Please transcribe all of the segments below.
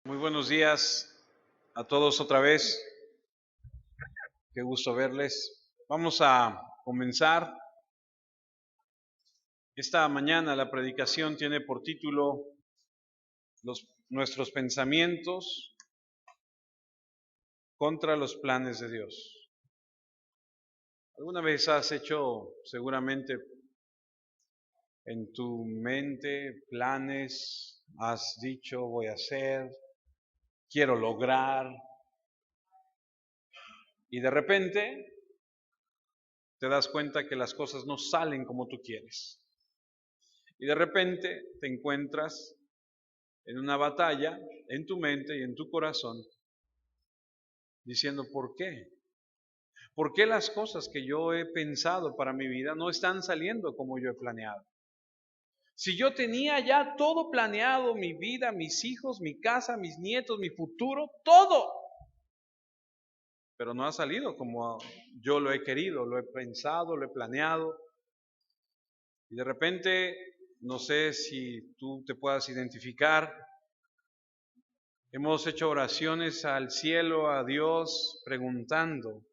Muy buenos días a todos otra vez. Qué gusto verles. Vamos a comenzar. Esta mañana la predicación tiene por título nuestros pensamientos contra los planes de Dios. ¿Alguna vez has hecho seguramente en tu mente planes? Has dicho voy a hacer, quiero lograr, y de repente te das cuenta que las cosas no salen como tú quieres. Y de repente te encuentras en una batalla en tu mente y en tu corazón diciendo, ¿por qué? ¿Por qué las cosas que yo he pensado para mi vida no están saliendo como yo he planeado? Si yo tenía ya todo planeado, mi vida, mis hijos, mi casa, mis nietos, mi futuro, todo, pero no ha salido como yo lo he querido, lo he pensado, lo he planeado. Y de repente, no sé si tú te puedas identificar, hemos hecho oraciones al cielo, a Dios, preguntando,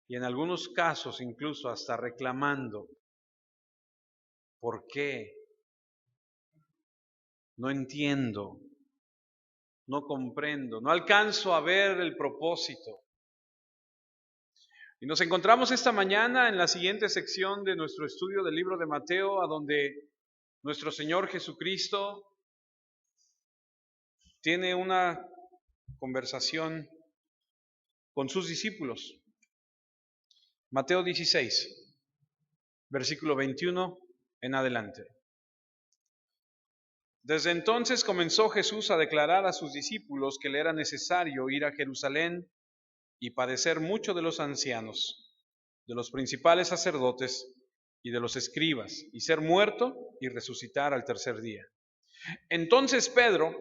y en algunos casos incluso hasta reclamando, ¿por qué? No entiendo, no comprendo, no alcanzo a ver el propósito. Y nos encontramos esta mañana en la siguiente sección de nuestro estudio del libro de Mateo, a donde nuestro Señor Jesucristo tiene una conversación con sus discípulos. Mateo 16, versículo 21 en adelante. Desde entonces comenzó Jesús a declarar a sus discípulos que le era necesario ir a Jerusalén y padecer mucho de los ancianos, de los principales sacerdotes y de los escribas, y ser muerto y resucitar al tercer día. Entonces Pedro,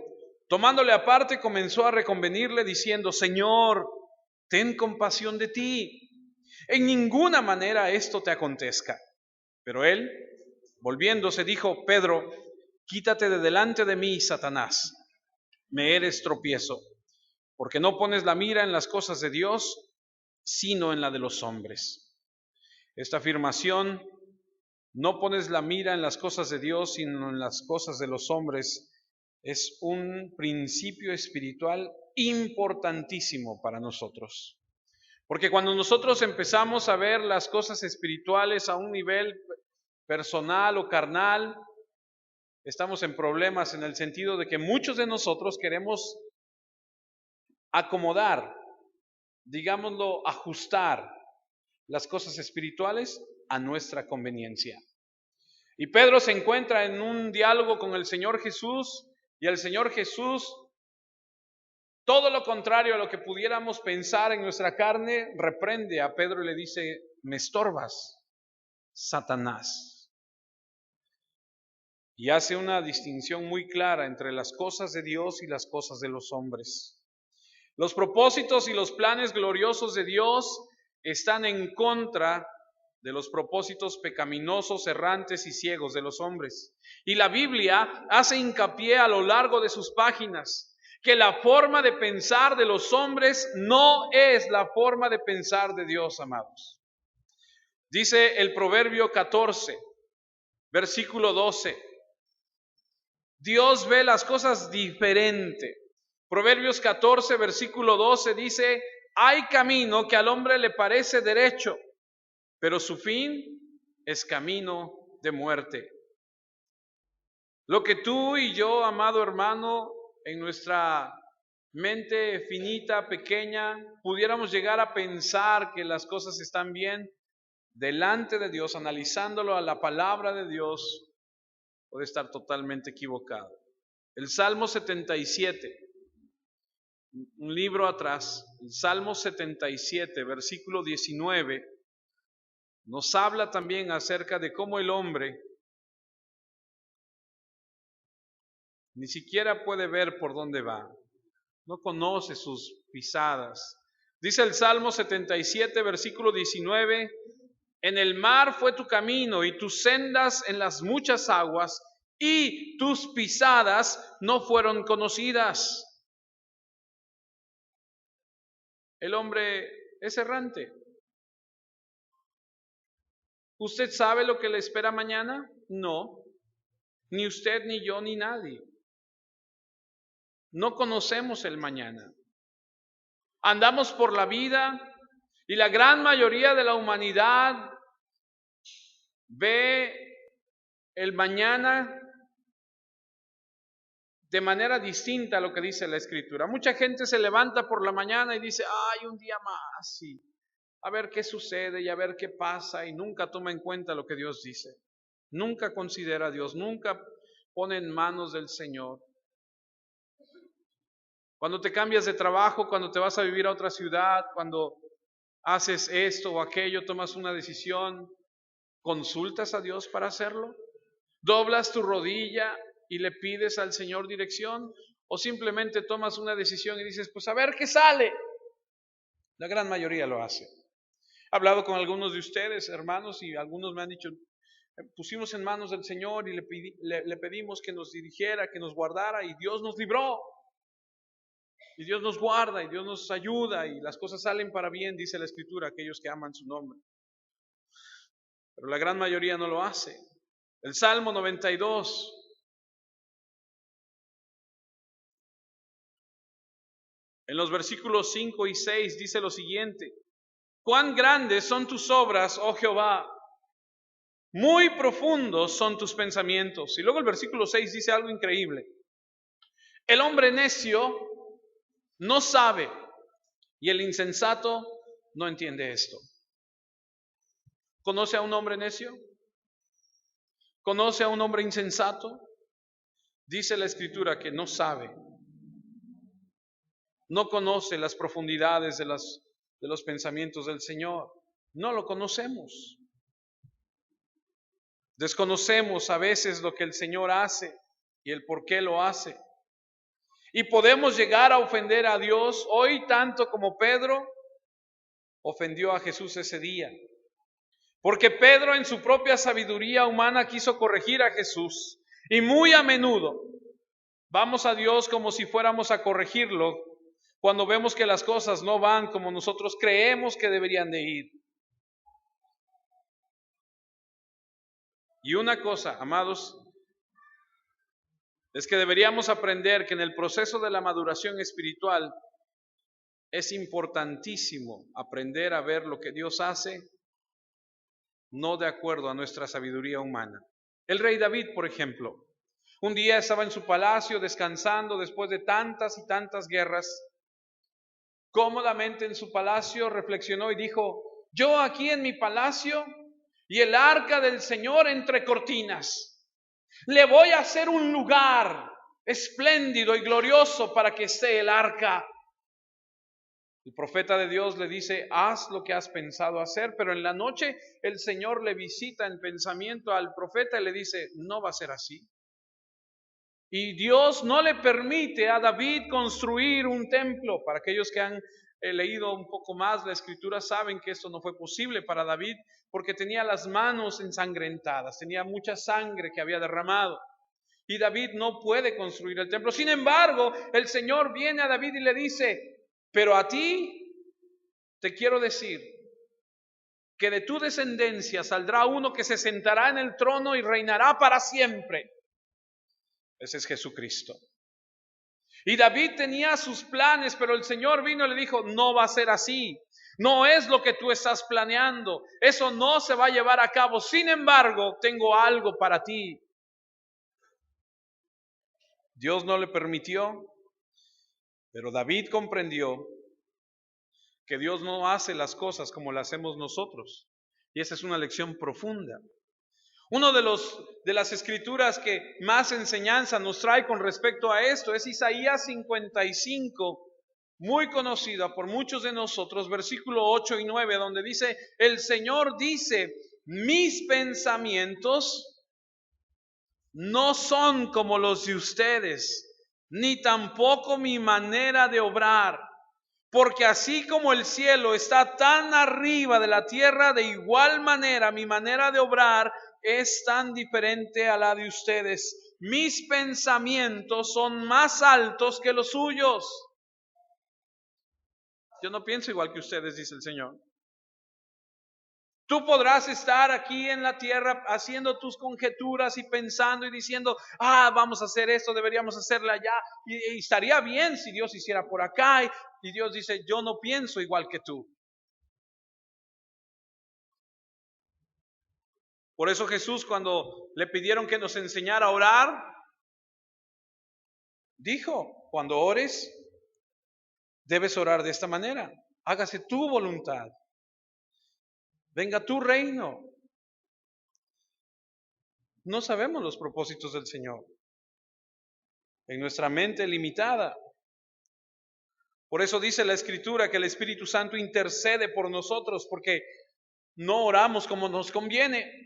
tomándole aparte, comenzó a reconvenirle diciendo, Señor, ten compasión de ti, en ninguna manera esto te acontezca. Pero él, volviéndose, dijo, Pedro, quítate de delante de mí, Satanás, me eres tropiezo, porque no pones la mira en las cosas de Dios, sino en la de los hombres. Esta afirmación, no pones la mira en las cosas de Dios, sino en las cosas de los hombres, es un principio espiritual importantísimo para nosotros. Porque cuando nosotros empezamos a ver las cosas espirituales a un nivel personal o carnal, estamos en problemas en el sentido de que muchos de nosotros queremos acomodar, digámoslo, ajustar las cosas espirituales a nuestra conveniencia. Y Pedro se encuentra en un diálogo con el Señor Jesús, y el Señor Jesús, todo lo contrario a lo que pudiéramos pensar en nuestra carne, reprende a Pedro y le dice, me estorbas, Satanás. Y hace una distinción muy clara entre las cosas de Dios y las cosas de los hombres. Los propósitos y los planes gloriosos de Dios están en contra de los propósitos pecaminosos, errantes y ciegos de los hombres. Y la Biblia hace hincapié a lo largo de sus páginas que la forma de pensar de los hombres no es la forma de pensar de Dios, amados. Dice el Proverbio 14, versículo 12. Dios ve las cosas diferente. Proverbios 14, versículo 12 dice, hay camino que al hombre le parece derecho, pero su fin es camino de muerte. Lo que tú y yo, amado hermano, en nuestra mente finita, pequeña, pudiéramos llegar a pensar que las cosas están bien, delante de Dios, analizándolo a la palabra de Dios, puede estar totalmente equivocado. El Salmo 77, un libro atrás, el Salmo 77, versículo 19, nos habla también acerca de cómo el hombre ni siquiera puede ver por dónde va, no conoce sus pisadas. Dice el Salmo 77, versículo 19, en el mar fue tu camino y tus sendas en las muchas aguas, y tus pisadas no fueron conocidas. El hombre es errante. ¿Usted sabe lo que le espera mañana? No, ni usted, ni yo, ni nadie. No conocemos el mañana. Andamos por la vida y la gran mayoría de la humanidad ve el mañana de manera distinta a lo que dice la Escritura. Mucha gente se levanta por la mañana y dice, ay, un día más, y a ver qué sucede y a ver qué pasa, y nunca toma en cuenta lo que Dios dice. Nunca considera a Dios, nunca pone en manos del Señor. Cuando te cambias de trabajo, cuando te vas a vivir a otra ciudad, cuando haces esto o aquello, tomas una decisión, ¿consultas a Dios para hacerlo? ¿Doblas tu rodilla y le pides al Señor dirección? ¿O simplemente tomas una decisión y dices, pues a ver qué sale? La gran mayoría lo hace. He hablado con algunos de ustedes, hermanos, y algunos me han dicho, pusimos en manos del Señor y le pedimos que nos dirigiera, que nos guardara, y Dios nos libró. Y Dios nos guarda, y Dios nos ayuda, y las cosas salen para bien, dice la Escritura, aquellos que aman su nombre. Pero la gran mayoría no lo hace. El Salmo 92, en los versículos 5 y 6 dice lo siguiente: cuán grandes son tus obras, oh Jehová, muy profundos son tus pensamientos. Y luego el versículo 6 dice algo increíble: el hombre necio no sabe y el insensato no entiende esto. ¿Conoce a un hombre necio? ¿Conoce a un hombre insensato? Dice la Escritura que no sabe, no conoce las profundidades de los pensamientos del Señor. No lo conocemos. Desconocemos a veces lo que el Señor hace y el por qué lo hace. Y podemos llegar a ofender a Dios hoy tanto como Pedro ofendió a Jesús ese día. Porque Pedro en su propia sabiduría humana quiso corregir a Jesús. Y muy a menudo vamos a Dios como si fuéramos a corregirlo cuando vemos que las cosas no van como nosotros creemos que deberían de ir. Y una cosa, amados, es que deberíamos aprender que en el proceso de la maduración espiritual es importantísimo aprender a ver lo que Dios hace, no de acuerdo a nuestra sabiduría humana. El rey David, por ejemplo, un día estaba en su palacio descansando después de tantas y tantas guerras. Cómodamente en su palacio reflexionó y dijo: yo aquí en mi palacio y el arca del Señor entre cortinas. Le voy a hacer un lugar espléndido y glorioso para que esté el arca. El profeta de Dios le dice: haz lo que has pensado hacer, pero en la noche el Señor le visita en pensamiento al profeta y le dice: no va a ser así. Y Dios no le permite a David construir un templo. Para aquellos que han leído un poco más la Escritura saben que esto no fue posible para David porque tenía las manos ensangrentadas, tenía mucha sangre que había derramado. Y David no puede construir el templo. Sin embargo, el Señor viene a David y le dice: pero a ti te quiero decir que de tu descendencia saldrá uno que se sentará en el trono y reinará para siempre. Ese es Jesucristo. Y David tenía sus planes, pero el Señor vino y le dijo: no va a ser así. No es lo que tú estás planeando. Eso no se va a llevar a cabo. Sin embargo, tengo algo para ti. Dios no le permitió, pero David comprendió que Dios no hace las cosas como las hacemos nosotros. Y esa es una lección profunda. Uno de las escrituras que más enseñanza nos trae con respecto a esto es Isaías 55, muy conocida por muchos de nosotros, versículo 8 y 9, donde dice: el Señor dice, mis pensamientos no son como los de ustedes, ni tampoco mi manera de obrar. Porque así como el cielo está tan arriba de la tierra, de igual manera mi manera de obrar es tan diferente a la de ustedes. Mis pensamientos son más altos que los suyos. Yo no pienso igual que ustedes, dice el Señor. Tú podrás estar aquí en la tierra haciendo tus conjeturas y pensando y diciendo, vamos a hacer esto, deberíamos hacerla allá, y estaría bien si Dios hiciera por acá, y Dios dice, yo no pienso igual que tú. Por eso Jesús, cuando le pidieron que nos enseñara a orar, dijo, cuando ores, debes orar de esta manera, hágase tu voluntad, venga tu reino. No sabemos los propósitos del Señor en nuestra mente limitada. Por eso dice la Escritura que el Espíritu Santo intercede por nosotros, porque no oramos como nos conviene.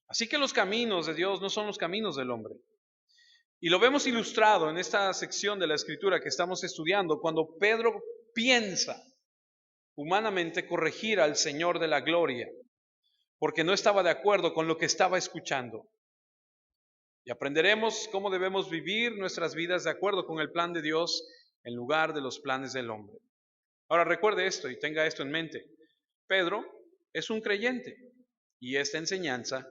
Así que los caminos de Dios no son los caminos del hombre. Y lo vemos ilustrado en esta sección de la Escritura que estamos estudiando, cuando Pedro piensa humanamente corregir al Señor de la gloria, porque no estaba de acuerdo con lo que estaba escuchando. Y aprenderemos cómo debemos vivir nuestras vidas de acuerdo con el plan de Dios en lugar de los planes del hombre. Ahora recuerde esto y tenga esto en mente. Pedro es un creyente y esta enseñanza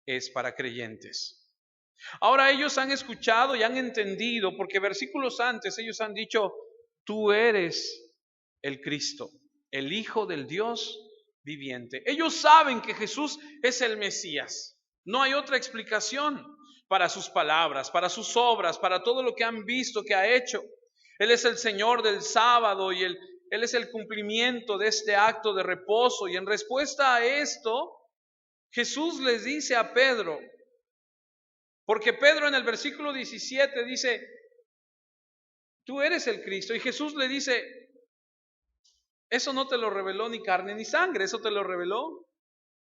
es para creyentes. Ahora ellos han escuchado y han entendido, porque versículos antes ellos han dicho, tú eres el Cristo, el Hijo del Dios viviente. Ellos saben que Jesús es el Mesías. No hay otra explicación para sus palabras, para sus obras, para todo lo que han visto que ha hecho. Él es el Señor del sábado y Él es el cumplimiento de este acto de reposo. Y en respuesta a esto, Jesús les dice a Pedro, porque Pedro en el versículo 17 dice, tú eres el Cristo. Y Jesús le dice, eso no te lo reveló ni carne ni sangre, eso te lo reveló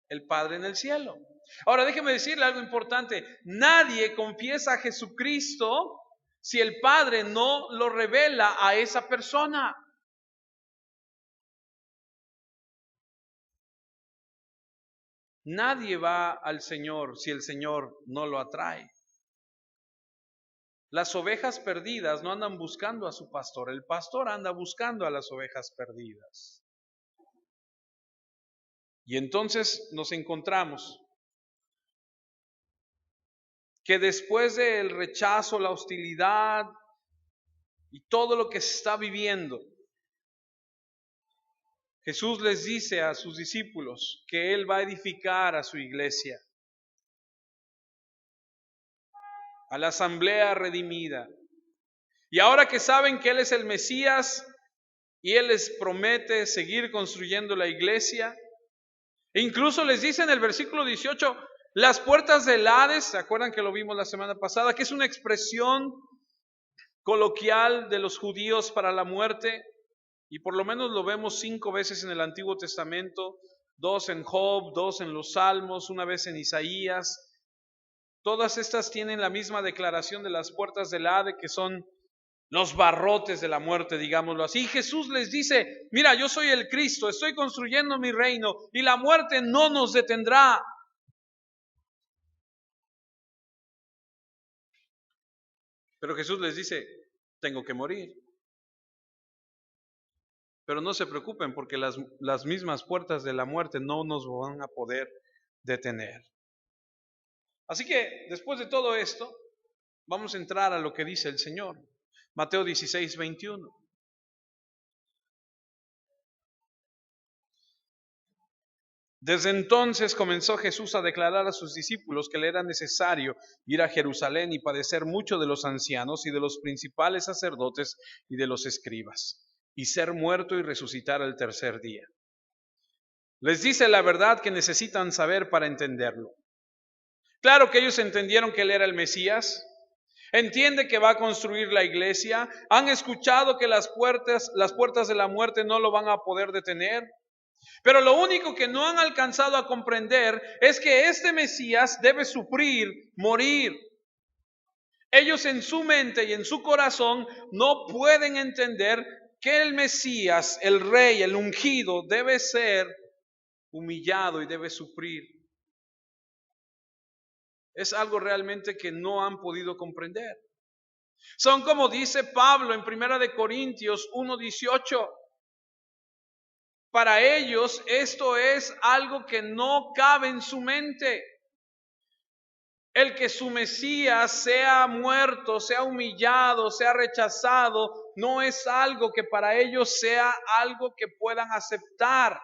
el Padre en el cielo. Ahora déjeme decirle algo importante, nadie confiesa a Jesucristo si el Padre no lo revela a esa persona. Nadie va al Señor si el Señor no lo atrae. Las ovejas perdidas no andan buscando a su pastor, el pastor anda buscando a las ovejas perdidas. Y entonces nos encontramos que después del rechazo, la hostilidad y todo lo que se está viviendo, Jesús les dice a sus discípulos que Él va a edificar a su iglesia, a la asamblea redimida. Y ahora que saben que Él es el Mesías y Él les promete seguir construyendo la iglesia, e incluso les dice en el versículo 18, las puertas del Hades, ¿se acuerdan que lo vimos la semana pasada? Que es una expresión coloquial de los judíos para la muerte, y por lo menos lo vemos 5 veces en el Antiguo Testamento, 2 en Job, 2 en los Salmos, 1 vez en Isaías. Todas estas tienen la misma declaración de las puertas del Hades, que son los barrotes de la muerte, digámoslo así. Jesús les dice, mira, yo soy el Cristo, estoy construyendo mi reino y la muerte no nos detendrá. Pero Jesús les dice, tengo que morir. Pero no se preocupen porque las mismas puertas de la muerte no nos van a poder detener. Así que después de todo esto, vamos a entrar a lo que dice el Señor. Mateo 16, 21. Desde entonces comenzó Jesús a declarar a sus discípulos que le era necesario ir a Jerusalén y padecer mucho de los ancianos y de los principales sacerdotes y de los escribas, y ser muerto y resucitar al tercer día. Les dice la verdad que necesitan saber para entenderlo. Claro que ellos entendieron que Él era el Mesías, entiende que va a construir la iglesia, han escuchado que las puertas de la muerte no lo van a poder detener. Pero lo único que no han alcanzado a comprender es que este Mesías debe sufrir, morir. Ellos en su mente y en su corazón no pueden entender que el Mesías, el Rey, el ungido, debe ser humillado y debe sufrir. Es algo realmente que no han podido comprender. Son como dice Pablo en 1 Corintios 1:18. Para ellos esto es algo que no cabe en su mente. El que su Mesías sea muerto, sea humillado, sea rechazado, no es algo que para ellos sea algo que puedan aceptar.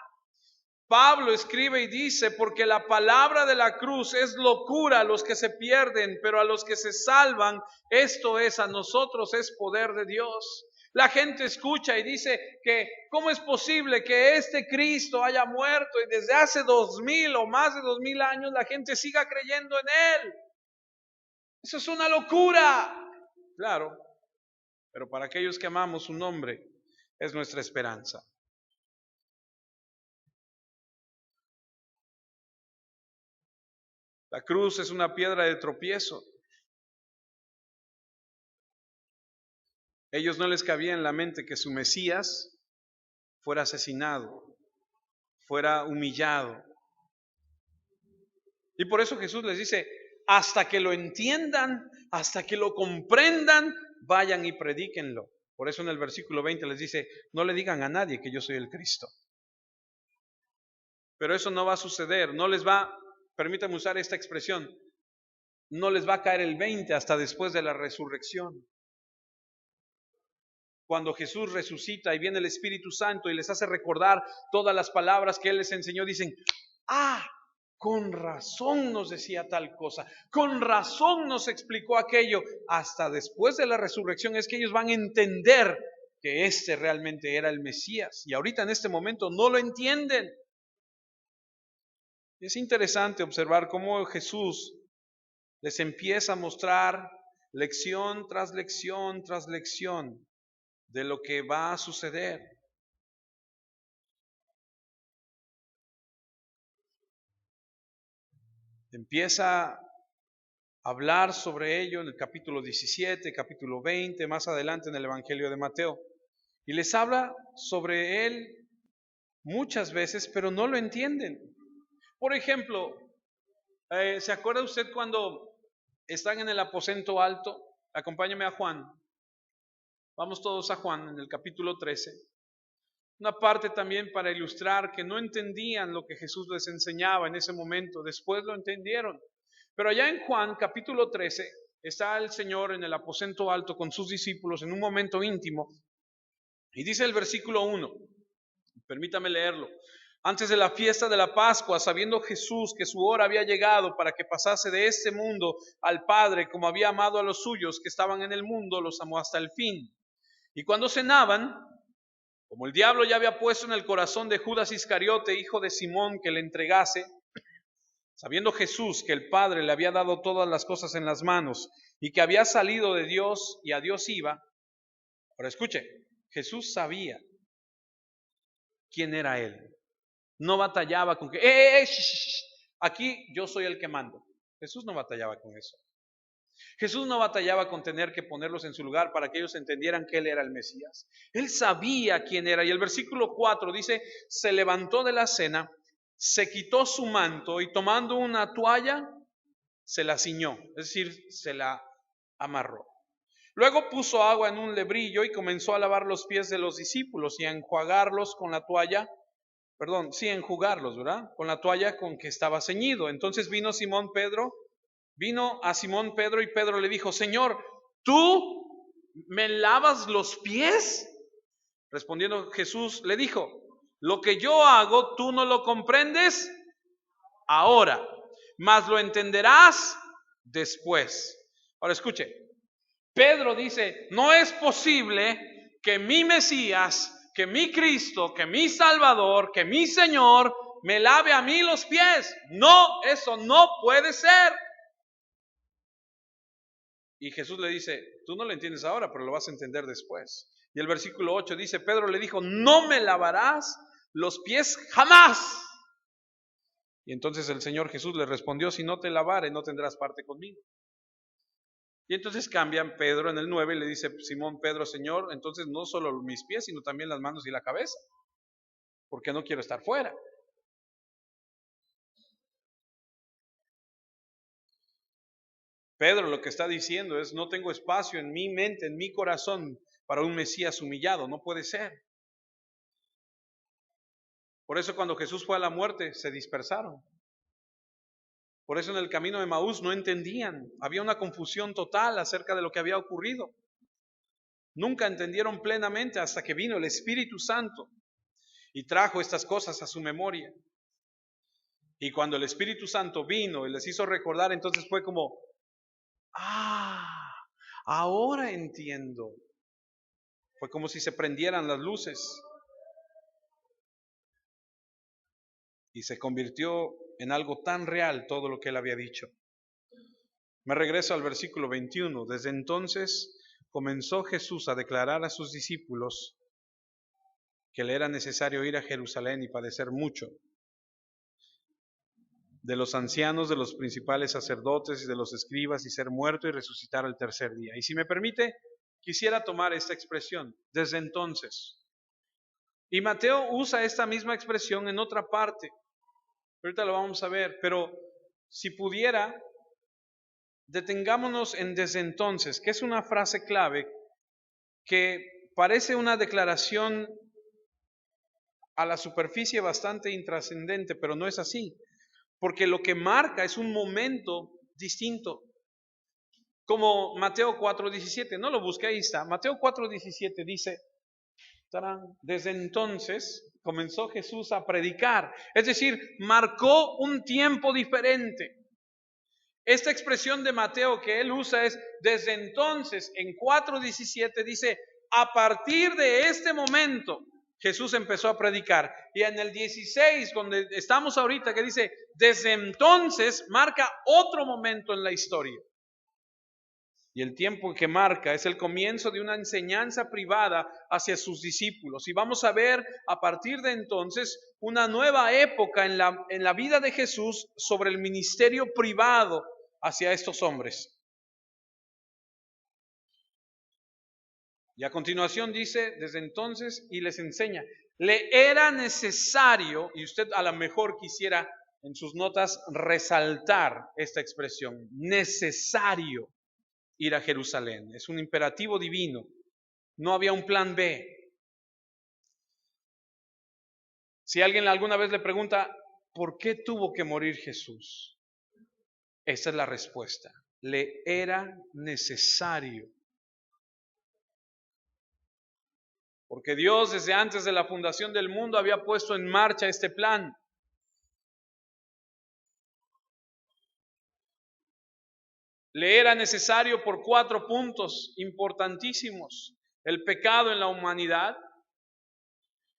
Pablo escribe y dice, porque la palabra de la cruz es locura a los que se pierden, pero a los que se salvan, esto es, a nosotros es poder de Dios. La gente escucha y dice que ¿cómo es posible que este Cristo haya muerto y desde hace 2000 o más de 2000 años la gente siga creyendo en Él? Eso es una locura. Claro, pero para aquellos que amamos su nombre es nuestra esperanza. La cruz es una piedra de tropiezo. Ellos no les cabía en la mente que su Mesías fuera asesinado, fuera humillado. Y por eso Jesús les dice, hasta que lo entiendan, hasta que lo comprendan, vayan y predíquenlo. Por eso en el versículo 20 les dice, no le digan a nadie que yo soy el Cristo. Pero eso no va a suceder, no les va, permítanme usar esta expresión, no les va a caer el 20 hasta después de la resurrección. Cuando Jesús resucita y viene el Espíritu Santo y les hace recordar todas las palabras que Él les enseñó, dicen, con razón nos decía tal cosa, con razón nos explicó aquello. Hasta después de la resurrección es que ellos van a entender que este realmente era el Mesías. Y ahorita en este momento no lo entienden. Es interesante observar cómo Jesús les empieza a mostrar lección tras lección tras lección de lo que va a suceder. Empieza a hablar sobre ello en el capítulo 17, capítulo 20, más adelante en el Evangelio de Mateo. Y les habla sobre él muchas veces, pero no lo entienden. Por ejemplo, ¿se acuerda usted cuando están en el aposento alto? Acompáñame a Juan. Vamos todos a Juan en el capítulo 13. Una parte también para ilustrar que no entendían lo que Jesús les enseñaba en ese momento. Después lo entendieron. Pero allá en Juan capítulo 13 está el Señor en el aposento alto con sus discípulos en un momento íntimo. Y dice el versículo 1, permítame leerlo. Antes de la fiesta de la Pascua, sabiendo Jesús que su hora había llegado para que pasase de este mundo al Padre, como había amado a los suyos que estaban en el mundo, los amó hasta el fin. Y cuando cenaban, como el diablo ya había puesto en el corazón de Judas Iscariote, hijo de Simón, que le entregase, sabiendo Jesús que el Padre le había dado todas las cosas en las manos y que había salido de Dios y a Dios iba. Ahora escuche, Jesús sabía quién era Él. No batallaba con que, aquí yo soy el que mando. Jesús no batallaba con eso. Jesús no batallaba con tener que ponerlos en su lugar para que ellos entendieran que Él era el Mesías. Él sabía quién era. Y el versículo 4 dice, se levantó de la cena, se quitó su manto y tomando una toalla, se la ciñó, es decir, se la amarró. Luego puso agua en un lebrillo y comenzó a lavar los pies de los discípulos y a enjuagarlos con la toalla, enjugarlos, ¿verdad? Con la toalla con que estaba ceñido. Entonces vino a Simón Pedro y Pedro le dijo, Señor, ¿tú me lavas los pies? Respondiendo Jesús le dijo, lo que yo hago tú no lo comprendes ahora, mas lo entenderás después. Ahora escuche, Pedro dice, no es posible que mi Mesías, que mi Cristo, que mi Salvador, que mi Señor me lave a mí los pies. No, eso no puede ser. Y Jesús le dice, tú no lo entiendes ahora, pero lo vas a entender después. Y el versículo 8 dice, Pedro le dijo, no me lavarás los pies jamás. Y entonces el Señor Jesús le respondió, si no te lavare, no tendrás parte conmigo. Y entonces cambian Pedro en el 9 y le dice Simón Pedro, Señor, entonces no solo mis pies, sino también las manos y la cabeza, porque no quiero estar fuera. Pedro lo que está diciendo es, no tengo espacio en mi mente, en mi corazón, para un Mesías humillado, no puede ser. Por eso cuando Jesús fue a la muerte, se dispersaron. Por eso en el camino de Maús no entendían, había una confusión total acerca de lo que había ocurrido. Nunca entendieron plenamente hasta que vino el Espíritu Santo y trajo estas cosas a su memoria. Y cuando el Espíritu Santo vino y les hizo recordar, entonces fue como, ahora entiendo. Fue como si se prendieran las luces y se convirtió en algo tan real todo lo que él había dicho. Me regreso al versículo 21. Desde entonces comenzó Jesús a declarar a sus discípulos que le era necesario ir a Jerusalén y padecer mucho de los ancianos, de los principales sacerdotes y de los escribas, y ser muerto y resucitar al tercer día. Y si me permite, quisiera tomar esta expresión, desde entonces. Y Mateo usa esta misma expresión en otra parte. Ahorita lo vamos a ver, pero si pudiera, detengámonos en desde entonces, que es una frase clave que parece una declaración a la superficie bastante intrascendente, pero no es así, porque lo que marca es un momento distinto. Como Mateo 4:17, no lo busqué, ahí está. Mateo 4:17 dice, ¡tarán!, desde entonces comenzó Jesús a predicar, es decir, marcó un tiempo diferente. Esta expresión de Mateo que él usa es desde entonces, en 4:17 dice, a partir de este momento Jesús empezó a predicar. Y en el 16, donde estamos ahorita, que dice desde entonces, marca otro momento en la historia. Y el tiempo que marca es el comienzo de una enseñanza privada hacia sus discípulos. Y vamos a ver a partir de entonces una nueva época en la vida de Jesús sobre el ministerio privado hacia estos hombres. Y a continuación dice, desde entonces, y les enseña, le era necesario, y usted a lo mejor quisiera en sus notas resaltar esta expresión, necesario ir a Jerusalén. Es un imperativo divino. No había un plan B. Si alguien alguna vez le pregunta, ¿por qué tuvo que morir Jesús? Esta es la respuesta. Le era necesario. Porque Dios desde antes de la fundación del mundo había puesto en marcha este plan. Le era necesario por 4 puntos importantísimos. El pecado en la humanidad.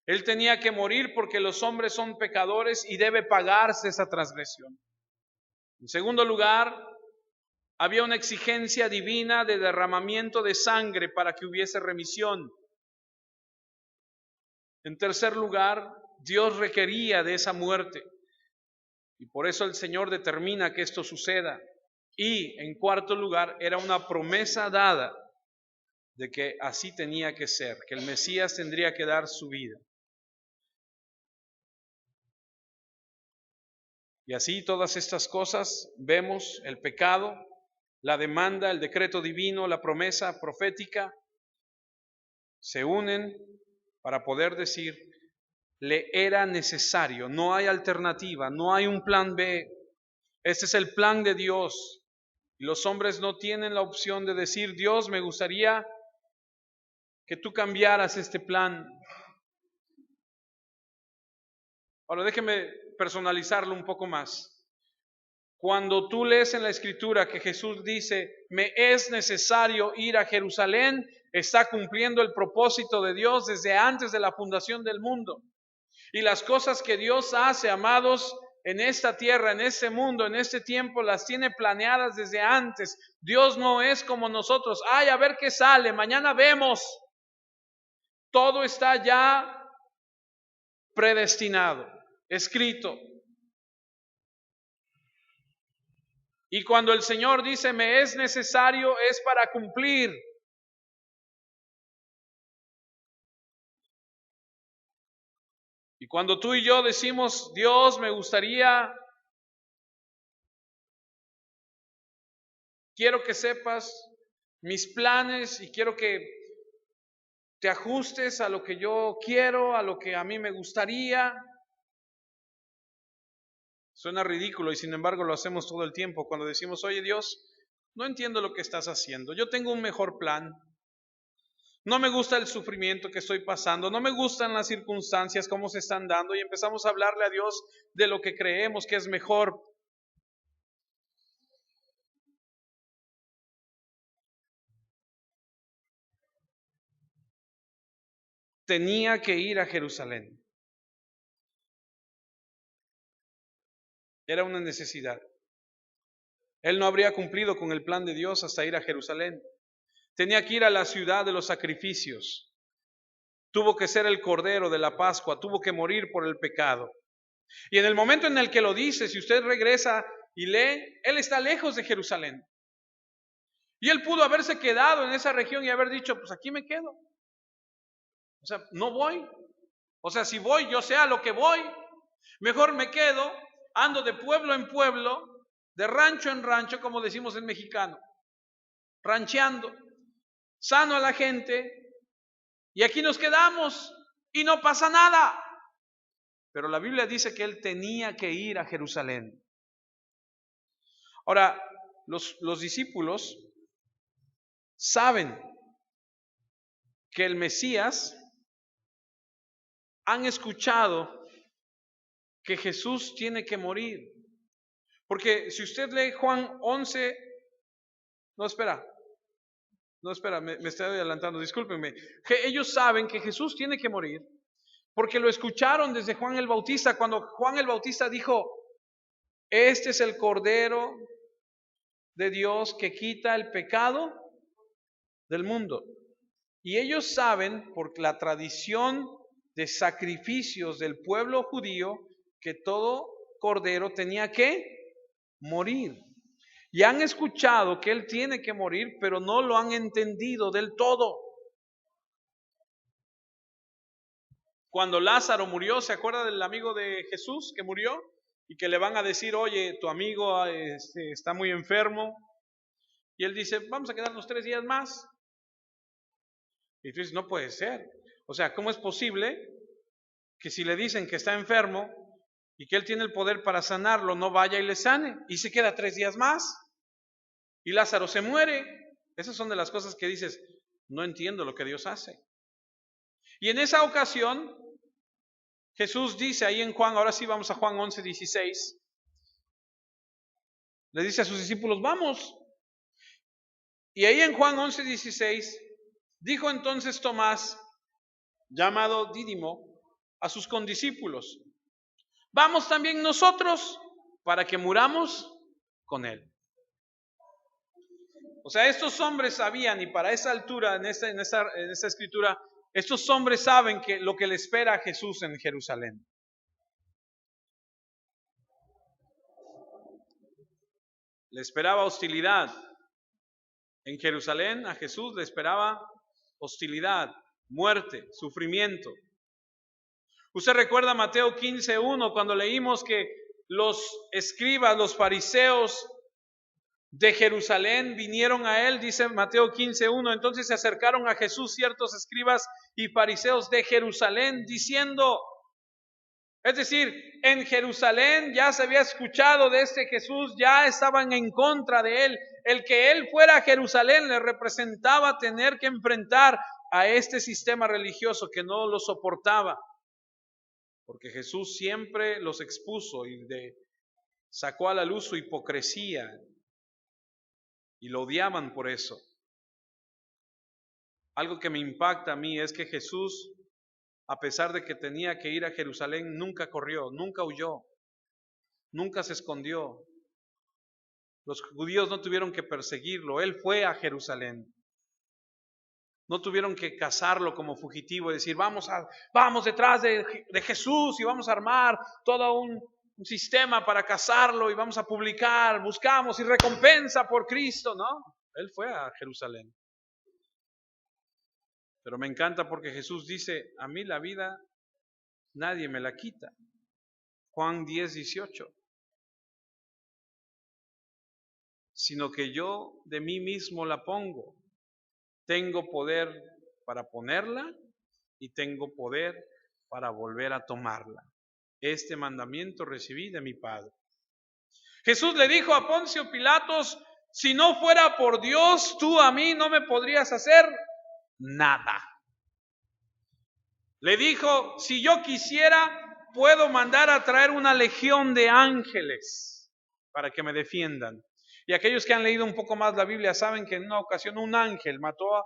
Él tenía que morir porque los hombres son pecadores y debe pagarse esa transgresión. En segundo lugar, había una exigencia divina de derramamiento de sangre para que hubiese remisión. En tercer lugar, Dios requería de esa muerte y por eso el Señor determina que esto suceda. Y en cuarto lugar, era una promesa dada de que así tenía que ser, que el Mesías tendría que dar su vida. Y así todas estas cosas vemos, el pecado, la demanda, el decreto divino, la promesa profética, se unen para poder decir, le era necesario, no hay alternativa, no hay un plan B. Este es el plan de Dios. Y los hombres no tienen la opción de decir, Dios, me gustaría que tú cambiaras este plan. Ahora déjeme personalizarlo un poco más. Cuando tú lees en la Escritura que Jesús dice, me es necesario ir a Jerusalén, está cumpliendo el propósito de Dios desde antes de la fundación del mundo. Y las cosas que Dios hace, amados, en esta tierra, en este mundo, en este tiempo, las tiene planeadas desde antes. Dios no es como nosotros. Ay, a ver qué sale, mañana vemos. Todo está ya predestinado, escrito. Y cuando el Señor dice, me es necesario, es para cumplir. Y cuando tú y yo decimos, Dios, me gustaría quiero que sepas mis planes y quiero que te ajustes a lo que yo quiero, a lo que a mí me gustaría. Suena ridículo y sin embargo lo hacemos todo el tiempo cuando decimos, oye Dios, no entiendo lo que estás haciendo, yo tengo un mejor plan. No me gusta el sufrimiento que estoy pasando, no me gustan las circunstancias, cómo se están dando, y empezamos a hablarle a Dios de lo que creemos que es mejor. Tenía que ir a Jerusalén. Era una necesidad. Él no habría cumplido con el plan de Dios hasta ir a Jerusalén. Tenía que ir a la ciudad de los sacrificios. Tuvo que ser el cordero de la Pascua, tuvo que morir por el pecado. Y en el momento en el que lo dice, si usted regresa y lee, él está lejos de Jerusalén. Y él pudo haberse quedado en esa región y haber dicho, pues aquí me quedo. O sea, no voy. O sea, si voy, yo sé a lo que voy. Mejor me quedo, ando de pueblo en pueblo, de rancho en rancho, como decimos en mexicano, rancheando, sano a la gente, y aquí nos quedamos y no pasa nada. Pero la Biblia dice que él tenía que ir a Jerusalén. Ahora, los discípulos saben que el Mesías, han escuchado que Jesús tiene que morir. Porque si usted lee Juan 11, no espera, me estoy adelantando, discúlpenme. Que ellos saben que Jesús tiene que morir porque lo escucharon desde Juan el Bautista, cuando Juan el Bautista dijo, este es el Cordero de Dios que quita el pecado del mundo. Y ellos saben, por la tradición de sacrificios del pueblo judío, que todo cordero tenía que morir. Y han escuchado que Él tiene que morir, pero no lo han entendido del todo. Cuando Lázaro murió, ¿se acuerda del amigo de Jesús que murió? Y que le van a decir, oye, tu amigo está muy enfermo. Y él dice, vamos a quedarnos 3 días más. Y tú dices, no puede ser. O sea, ¿cómo es posible que si le dicen que está enfermo y que Él tiene el poder para sanarlo, no vaya y le sane? Y se queda 3 días más. Y Lázaro se muere. Esas son de las cosas que dices, no entiendo lo que Dios hace. Y en esa ocasión, Jesús dice ahí en Juan, ahora sí vamos a Juan 11:16, le dice a sus discípulos, vamos. Y ahí en Juan 11:16, dijo entonces Tomás, llamado Dídimo, a sus condiscípulos, vamos también nosotros para que muramos con Él. O sea, estos hombres sabían, y para esa altura, en esta escritura, estos hombres saben que lo que le espera a Jesús en Jerusalén. Le esperaba hostilidad. En Jerusalén a Jesús le esperaba hostilidad, muerte, sufrimiento. Usted recuerda Mateo 15:1 cuando leímos que los escribas, los fariseos de Jerusalén vinieron a él, dice Mateo 15:1, entonces se acercaron a Jesús ciertos escribas y fariseos de Jerusalén diciendo, es decir, en Jerusalén ya se había escuchado de este Jesús, ya estaban en contra de él. El que él fuera a Jerusalén le representaba tener que enfrentar a este sistema religioso que no lo soportaba. Porque Jesús siempre los expuso y sacó a la luz su hipocresía y lo odiaban por eso. Algo que me impacta a mí es que Jesús, a pesar de que tenía que ir a Jerusalén, nunca corrió, nunca huyó, nunca se escondió. Los judíos no tuvieron que perseguirlo, él fue a Jerusalén. No tuvieron que cazarlo como fugitivo y decir, vamos detrás de Jesús y vamos a armar todo un sistema para cazarlo y vamos a publicar, buscamos y recompensa por Cristo. No, él fue a Jerusalén. Pero me encanta porque Jesús dice, a mí la vida nadie me la quita. Juan 10:18. sino que yo de mí mismo la pongo. Tengo poder para ponerla y tengo poder para volver a tomarla. Este mandamiento recibí de mi Padre. Jesús le dijo a Poncio Pilatos, si no fuera por Dios, tú a mí no me podrías hacer nada. Le dijo, si yo quisiera, puedo mandar a traer una legión de ángeles para que me defiendan. Y aquellos que han leído un poco más la Biblia saben que en una ocasión un ángel mató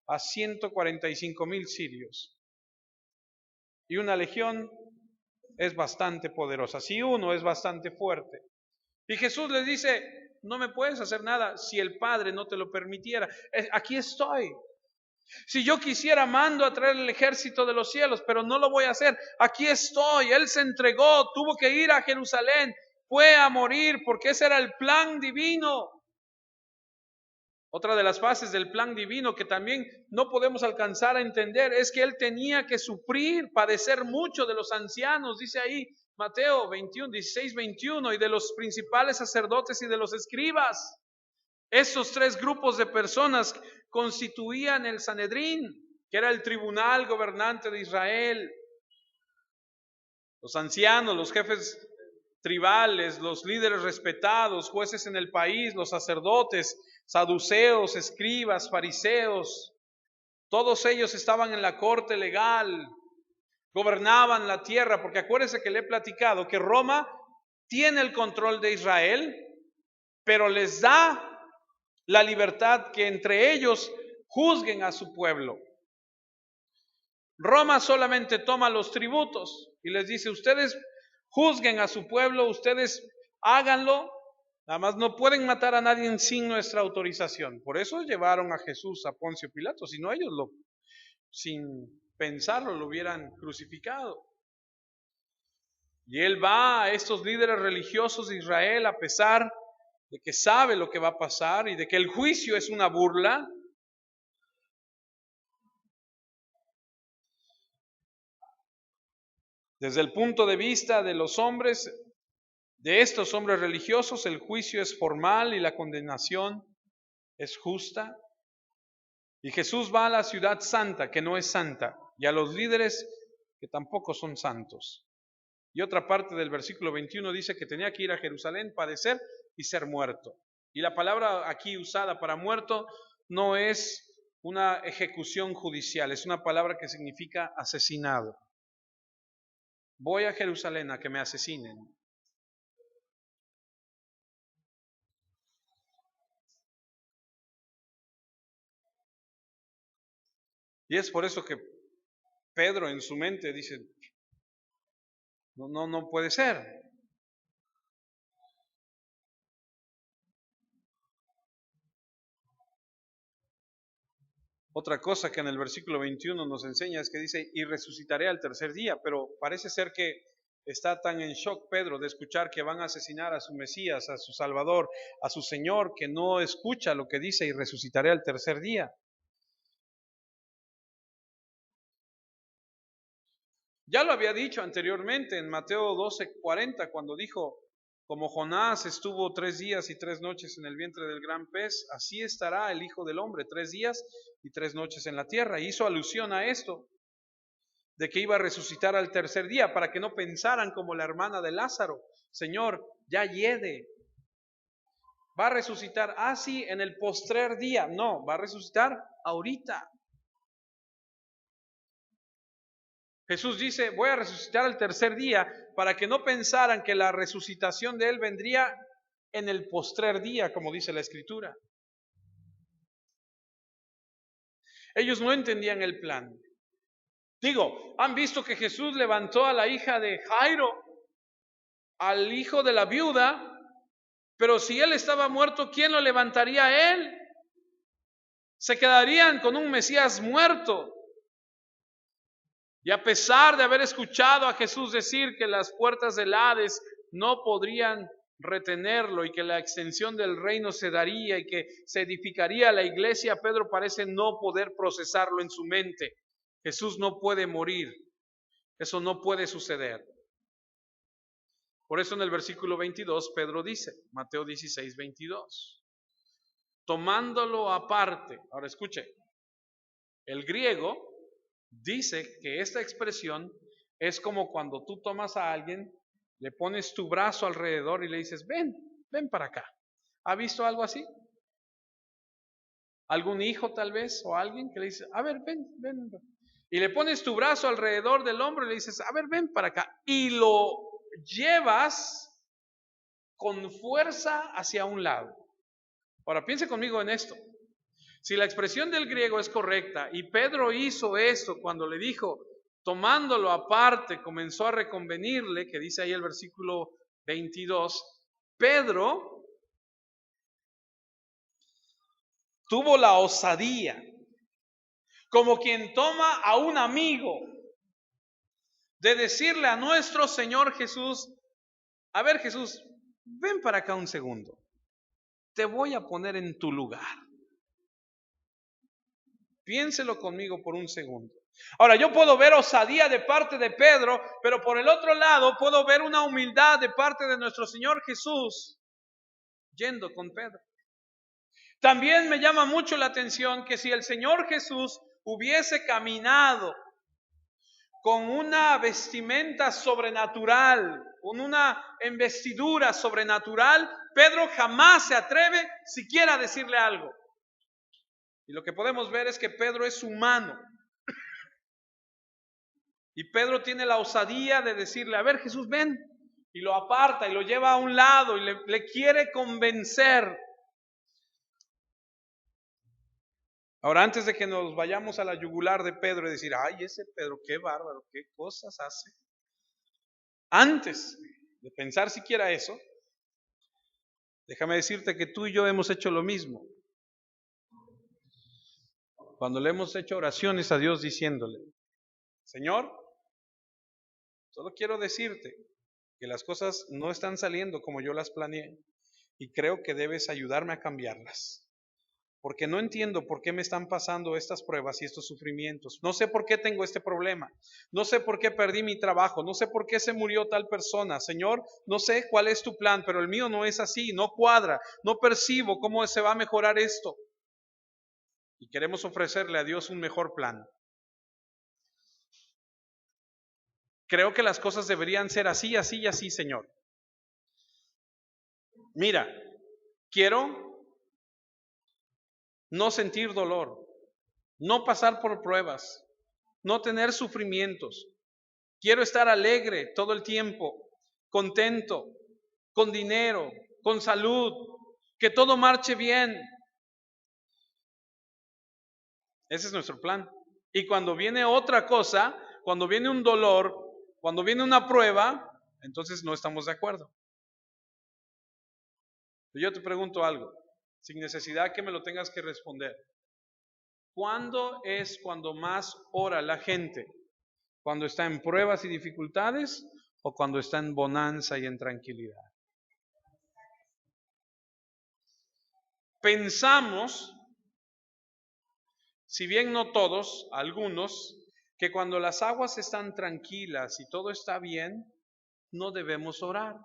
a 145,000 sirios. Y una legión es bastante poderosa. Si uno es bastante fuerte. Y Jesús les dice, no me puedes hacer nada si el Padre no te lo permitiera. Aquí estoy. Si yo quisiera, mando a traer el ejército de los cielos, pero no lo voy a hacer. Aquí estoy. Él se entregó, tuvo que ir a Jerusalén, fue a morir porque ese era el plan divino. Otra de las fases del plan divino que también no podemos alcanzar a entender es que Él tenía que sufrir, padecer mucho de los ancianos, dice ahí Mateo 21, 16, 21, y de los principales sacerdotes y de los escribas. Esos tres grupos de personas constituían el Sanedrín, que era el tribunal gobernante de Israel. Los ancianos, los jefes tribales, los líderes respetados, jueces en el país, los sacerdotes, saduceos, escribas, fariseos, todos ellos estaban en la corte legal, gobernaban la tierra, porque acuérdense que le he platicado que Roma tiene el control de Israel, pero les da la libertad que entre ellos juzguen a su pueblo. Roma solamente toma los tributos y les dice, ustedes juzguen a su pueblo, ustedes háganlo, nada más no pueden matar a nadie sin nuestra autorización. Por eso llevaron a Jesús a Poncio Pilato, si no ellos sin pensarlo lo hubieran crucificado. Y él va a estos líderes religiosos de Israel a pesar de que sabe lo que va a pasar y de que el juicio es una burla. Desde el punto de vista de los hombres, de estos hombres religiosos, el juicio es formal y la condenación es justa. Y Jesús va a la ciudad santa, que no es santa, y a los líderes que tampoco son santos. Y otra parte del versículo 21 dice que tenía que ir a Jerusalén, padecer y ser muerto. Y la palabra aquí usada para muerto no es una ejecución judicial, es una palabra que significa asesinado. Voy a Jerusalén a que me asesinen. Y es por eso que Pedro en su mente dice, no puede ser. Otra cosa que en el versículo 21 nos enseña es que dice, y resucitaré al tercer día, pero parece ser que está tan en shock Pedro de escuchar que van a asesinar a su Mesías, a su Salvador, a su Señor, que no escucha lo que dice y resucitaré al tercer día. Ya lo había dicho anteriormente en Mateo 12:40, cuando dijo, como Jonás estuvo 3 días y 3 noches en el vientre del gran pez, así estará el Hijo del Hombre 3 días y 3 noches en la tierra. Y hizo alusión a esto, de que iba a resucitar al tercer día, para que no pensaran como la hermana de Lázaro, Señor, ya hiede. Va a resucitar así en el postrer día. No, va a resucitar ahorita. Jesús dice, voy a resucitar al tercer día, para que no pensaran que la resucitación de Él vendría en el postrer día, como dice la Escritura. Ellos no entendían el plan. Digo, han visto que Jesús levantó a la hija de Jairo, al hijo de la viuda, pero si él estaba muerto, ¿quién lo levantaría a él? Se quedarían con un Mesías muerto. Y a pesar de haber escuchado a Jesús decir que las puertas del Hades no podrían retenerlo y que la extensión del reino se daría y que se edificaría la iglesia, Pedro parece no poder procesarlo en su mente. Jesús no puede morir. Eso no puede suceder. Por eso en el versículo 22 Pedro dice, Mateo 16:22, tomándolo aparte. Ahora escuche, el griego dice que esta expresión es como cuando tú tomas a alguien, le pones tu brazo alrededor y le dices, ven para acá. ¿Ha visto algo así? ¿Algún hijo tal vez o alguien que le dice, a ver, ven? Y le pones tu brazo alrededor del hombro y le dices, a ver, ven para acá. Y lo llevas con fuerza hacia un lado. Ahora, piense conmigo en esto. Si la expresión del griego es correcta y Pedro hizo esto cuando le dijo, tomándolo aparte, comenzó a reconvenirle, que dice ahí el versículo 22, Pedro tuvo la osadía, como quien toma a un amigo, de decirle a nuestro Señor Jesús, a ver Jesús, ven para acá un segundo, te voy a poner en tu lugar. Piénselo conmigo por un segundo. Ahora, yo puedo ver osadía de parte de Pedro, pero por el otro lado puedo ver una humildad de parte de nuestro Señor Jesús yendo con Pedro. También me llama mucho la atención que si el Señor Jesús hubiese caminado con una vestimenta sobrenatural, con una investidura sobrenatural, Pedro jamás se atreve siquiera a decirle algo. Y lo que podemos ver es que Pedro es humano. Y Pedro tiene la osadía de decirle, a ver Jesús, ven. Y lo aparta y lo lleva a un lado y le quiere convencer. Ahora, antes de que nos vayamos a la yugular de Pedro y decir, ay, ese Pedro, qué bárbaro, qué cosas hace. Antes de pensar siquiera eso, déjame decirte que tú y yo hemos hecho lo mismo. Cuando le hemos hecho oraciones a Dios diciéndole, Señor, solo quiero decirte que las cosas no están saliendo como yo las planeé y creo que debes ayudarme a cambiarlas. Porque no entiendo por qué me están pasando estas pruebas y estos sufrimientos. No sé por qué tengo este problema. No sé por qué perdí mi trabajo. No sé por qué se murió tal persona. Señor, no sé cuál es tu plan, pero el mío no es así, no cuadra. No percibo cómo se va a mejorar esto. Y queremos ofrecerle a Dios un mejor plan. Creo que las cosas deberían ser así, así y así, Señor. Mira, quiero no sentir dolor, no pasar por pruebas, no tener sufrimientos. Quiero estar alegre todo el tiempo, contento, con dinero, con salud, que todo marche bien. Ese es nuestro plan. Y cuando viene otra cosa, cuando viene un dolor, cuando viene una prueba, entonces no estamos de acuerdo. Yo te pregunto algo, sin necesidad que me lo tengas que responder. ¿Cuándo es cuando más ora la gente? ¿Cuando está en pruebas y dificultades o cuando está en bonanza y en tranquilidad? Pensamos, si bien no todos, algunos, que cuando las aguas están tranquilas y todo está bien, no debemos orar.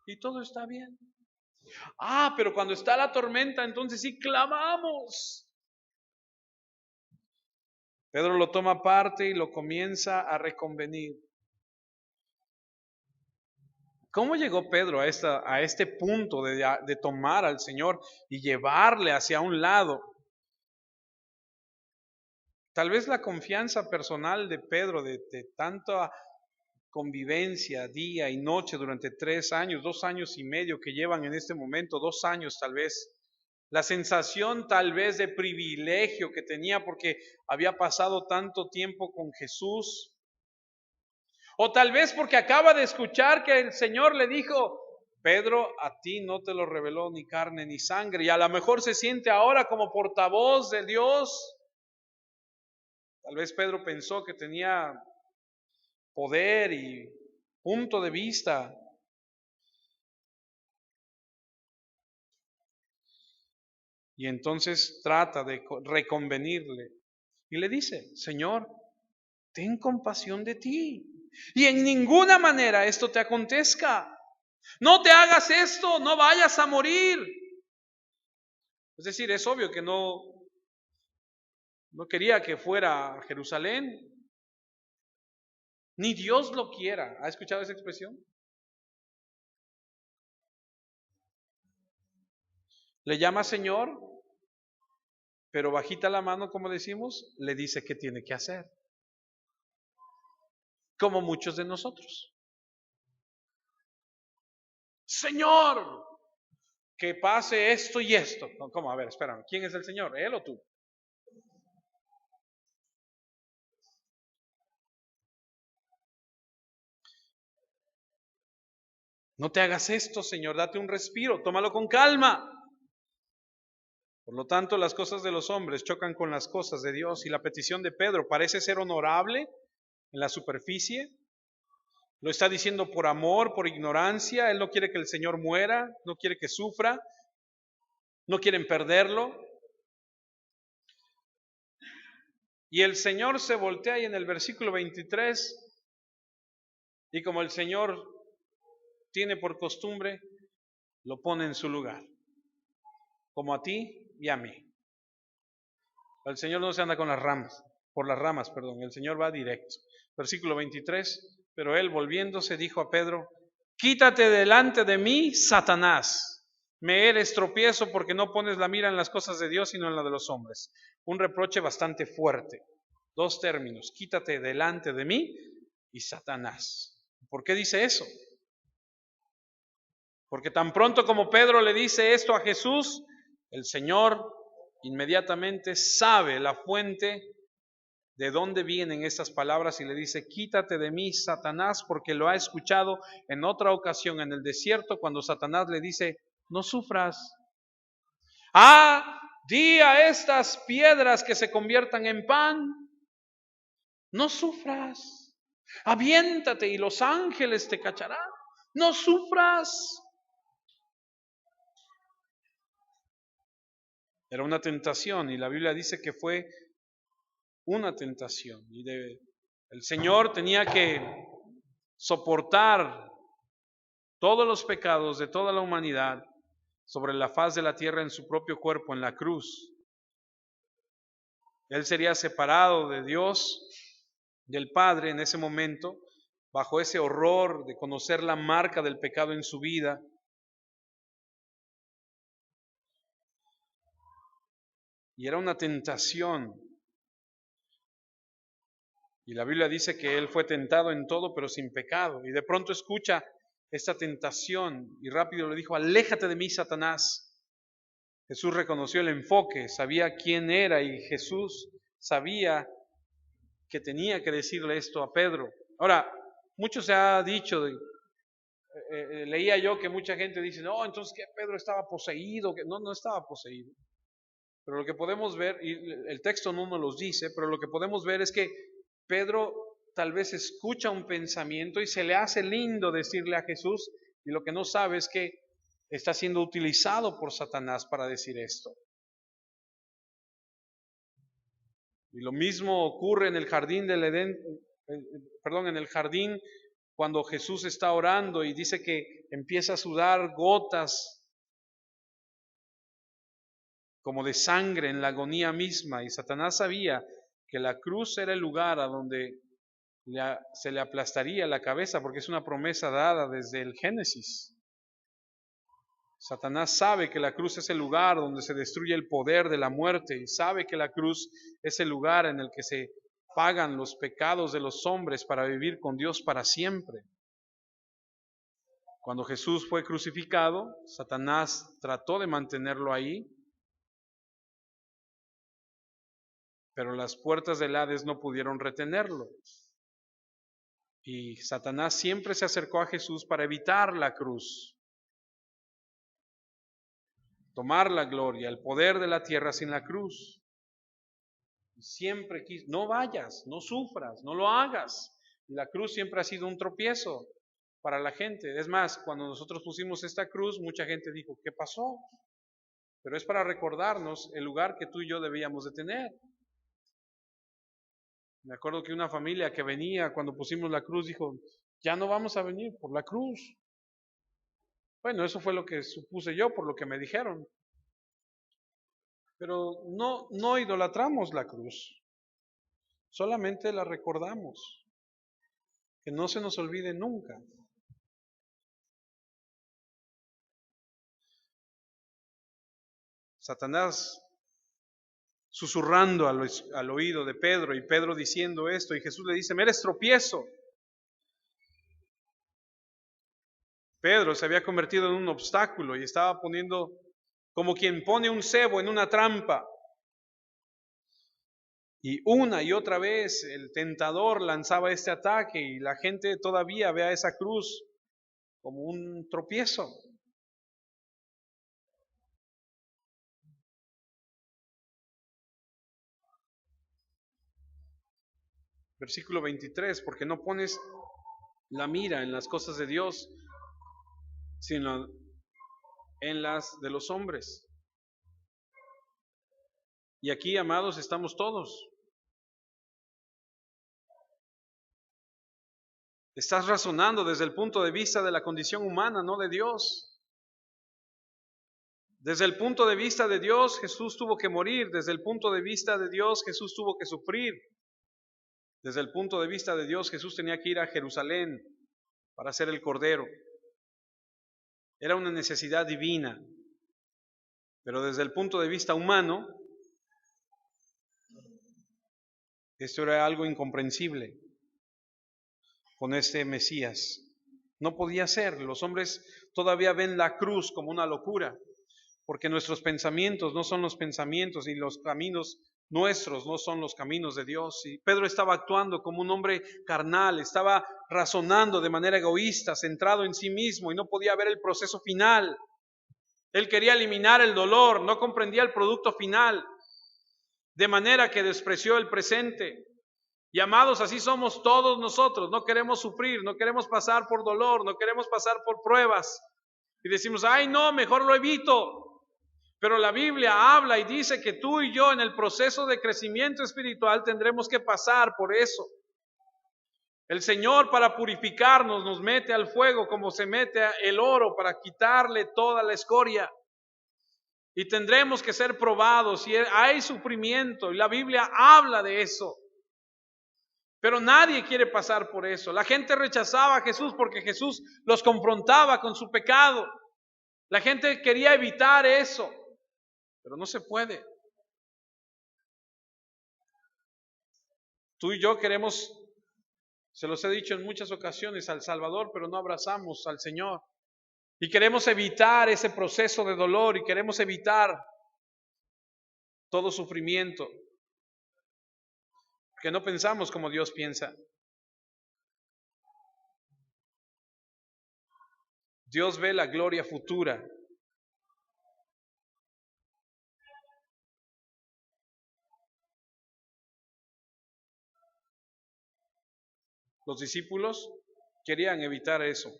Y todo está bien. Pero cuando está la tormenta, entonces sí clamamos. Pedro lo toma aparte y lo comienza a reconvenir. ¿Cómo llegó Pedro a este punto de tomar al Señor y llevarle hacia un lado? Tal vez la confianza personal de Pedro, de tanta convivencia día y noche durante 3 años, 2 años y medio que llevan en este momento, 2 años tal vez. La sensación tal vez de privilegio que tenía porque había pasado tanto tiempo con Jesús. O tal vez porque acaba de escuchar que el Señor le dijo, Pedro, a ti no te lo reveló ni carne ni sangre. Y a lo mejor se siente ahora como portavoz de Dios. Tal vez Pedro pensó que tenía poder y punto de vista. Y entonces trata de reconvenirle. Y le dice, Señor, ten compasión de ti. Y en ninguna manera esto te acontezca. No te hagas esto, no vayas a morir. Es decir, es obvio que no quería que fuera a Jerusalén, ni Dios lo quiera. ¿Ha escuchado esa expresión? Le llama Señor, pero bajita la mano, como decimos, le dice qué tiene que hacer. Como muchos de nosotros. Señor, que pase esto y esto. ¿Cómo? A ver, espérame. ¿Quién es el Señor? ¿Él o tú? No te hagas esto, Señor. Date un respiro. Tómalo con calma. Por lo tanto, las cosas de los hombres chocan con las cosas de Dios, y la petición de Pedro parece ser honorable en la superficie. Lo está diciendo por amor, por ignorancia. Él no quiere que el Señor muera, no quiere que sufra, no quieren perderlo. Y el Señor se voltea y en el versículo 23, y como el Señor tiene por costumbre, lo pone en su lugar, como a ti y a mí. El Señor no se anda con las ramas, por las ramas, perdón, el Señor va directo. Versículo 23, pero él volviéndose dijo a Pedro, quítate delante de mí, Satanás, me eres tropiezo porque no pones la mira en las cosas de Dios sino en la de los hombres. Un reproche bastante fuerte. Dos términos, quítate delante de mí y Satanás. ¿Por qué dice eso? Porque tan pronto como Pedro le dice esto a Jesús, el Señor inmediatamente sabe la fuente de dónde vienen estas palabras y le dice, quítate de mí, Satanás, porque lo ha escuchado en otra ocasión en el desierto cuando Satanás le dice, no sufras. Di a estas piedras que se conviertan en pan, no sufras. Aviéntate y los ángeles te cacharán, no sufras. Era una tentación y la Biblia dice que fue una tentación. Y el Señor tenía que soportar todos los pecados de toda la humanidad sobre la faz de la tierra en su propio cuerpo, en la cruz. Él sería separado de Dios, del Padre en ese momento, bajo ese horror de conocer la marca del pecado en su vida. Y era una tentación. Y la Biblia dice que Él fue tentado en todo, pero sin pecado. Y de pronto escucha esta tentación y rápido le dijo, aléjate de mí, Satanás. Jesús reconoció el enfoque, sabía quién era y Jesús sabía que tenía que decirle esto a Pedro. Ahora, mucho se ha dicho, leía yo que mucha gente dice, no, entonces que Pedro estaba poseído, que no estaba poseído. Pero lo que podemos ver, y el texto no nos los dice, pero lo que podemos ver es que Pedro tal vez escucha un pensamiento y se le hace lindo decirle a Jesús, y lo que no sabe es que está siendo utilizado por Satanás para decir esto. Y lo mismo ocurre en el jardín del Edén, en el jardín cuando Jesús está orando y dice que empieza a sudar gotas como de sangre en la agonía misma, y Satanás sabía que la cruz era el lugar a donde se le aplastaría la cabeza, porque es una promesa dada desde el Génesis. Satanás sabe que la cruz es el lugar donde se destruye el poder de la muerte y sabe que la cruz es el lugar en el que se pagan los pecados de los hombres para vivir con Dios para siempre. Cuando Jesús fue crucificado, Satanás trató de mantenerlo ahí, pero las puertas del Hades no pudieron retenerlo. Y Satanás siempre se acercó a Jesús para evitar la cruz, tomar la gloria, el poder de la tierra sin la cruz. Siempre quiso, no vayas, no sufras, no lo hagas. Y la cruz siempre ha sido un tropiezo para la gente. Es más, cuando nosotros pusimos esta cruz, mucha gente dijo, ¿qué pasó? Pero es para recordarnos el lugar que tú y yo debíamos de tener. Me acuerdo que una familia que venía cuando pusimos la cruz dijo, ya no vamos a venir por la cruz. Bueno, eso fue lo que supuse yo por lo que me dijeron. Pero no idolatramos la cruz, solamente la recordamos, que no se nos olvide nunca. Satanás susurrando al oído de Pedro y Pedro diciendo esto y Jesús le dice, me eres tropiezo. Pedro se había convertido en un obstáculo y estaba poniendo como quien pone un cebo en una trampa. Y una y otra vez el tentador lanzaba este ataque y la gente todavía ve a esa cruz como un tropiezo. Versículo 23, porque no pones la mira en las cosas de Dios, sino en las de los hombres. Y aquí, amados, estamos todos. Estás razonando desde el punto de vista de la condición humana, no de Dios. Desde el punto de vista de Dios, Jesús tuvo que morir. Desde el punto de vista de Dios, Jesús tuvo que sufrir. Desde el punto de vista de Dios, Jesús tenía que ir a Jerusalén para ser el Cordero. Era una necesidad divina. Pero desde el punto de vista humano, esto era algo incomprensible con este Mesías. No podía ser. Los hombres todavía ven la cruz como una locura, porque nuestros pensamientos no son los pensamientos y los caminos nuestros no son los caminos de Dios. Y Pedro estaba actuando como un hombre carnal, estaba razonando de manera egoísta, centrado en sí mismo y no podía ver el proceso final. Él quería eliminar el dolor, no comprendía el producto final, de manera que despreció el presente. Y amados, así somos todos nosotros, no queremos sufrir, no queremos pasar por dolor, no queremos pasar por pruebas. Y decimos, ay no, mejor lo evito. Pero la Biblia habla y dice que tú y yo en el proceso de crecimiento espiritual tendremos que pasar por eso. El Señor para purificarnos nos mete al fuego como se mete el oro para quitarle toda la escoria. Y tendremos que ser probados y hay sufrimiento y la Biblia habla de eso. Pero nadie quiere pasar por eso. La gente rechazaba a Jesús porque Jesús los confrontaba con su pecado. La gente quería evitar eso, pero no se puede. Tú y yo queremos, se los he dicho en muchas ocasiones, al Salvador, pero no abrazamos al Señor. Y queremos evitar ese proceso de dolor y queremos evitar todo sufrimiento, porque no pensamos como Dios piensa. Dios ve la gloria futura. Los discípulos querían evitar eso.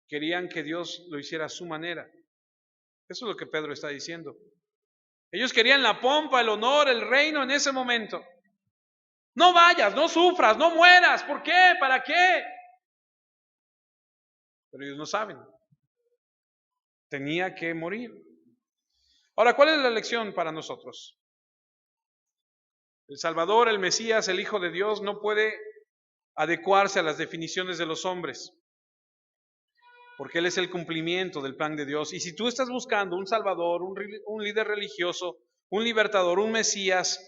Querían que Dios lo hiciera a su manera. Eso es lo que Pedro está diciendo. Ellos querían la pompa, el honor, el reino en ese momento. No vayas, no sufras, no mueras. ¿Por qué? ¿Para qué? Pero ellos no saben. Tenía que morir. Ahora, ¿cuál es la lección para nosotros? El Salvador, el Mesías, el Hijo de Dios, no puede adecuarse a las definiciones de los hombres, porque Él es el cumplimiento del plan de Dios. Y si tú estás buscando un Salvador, un líder religioso, un libertador, un Mesías,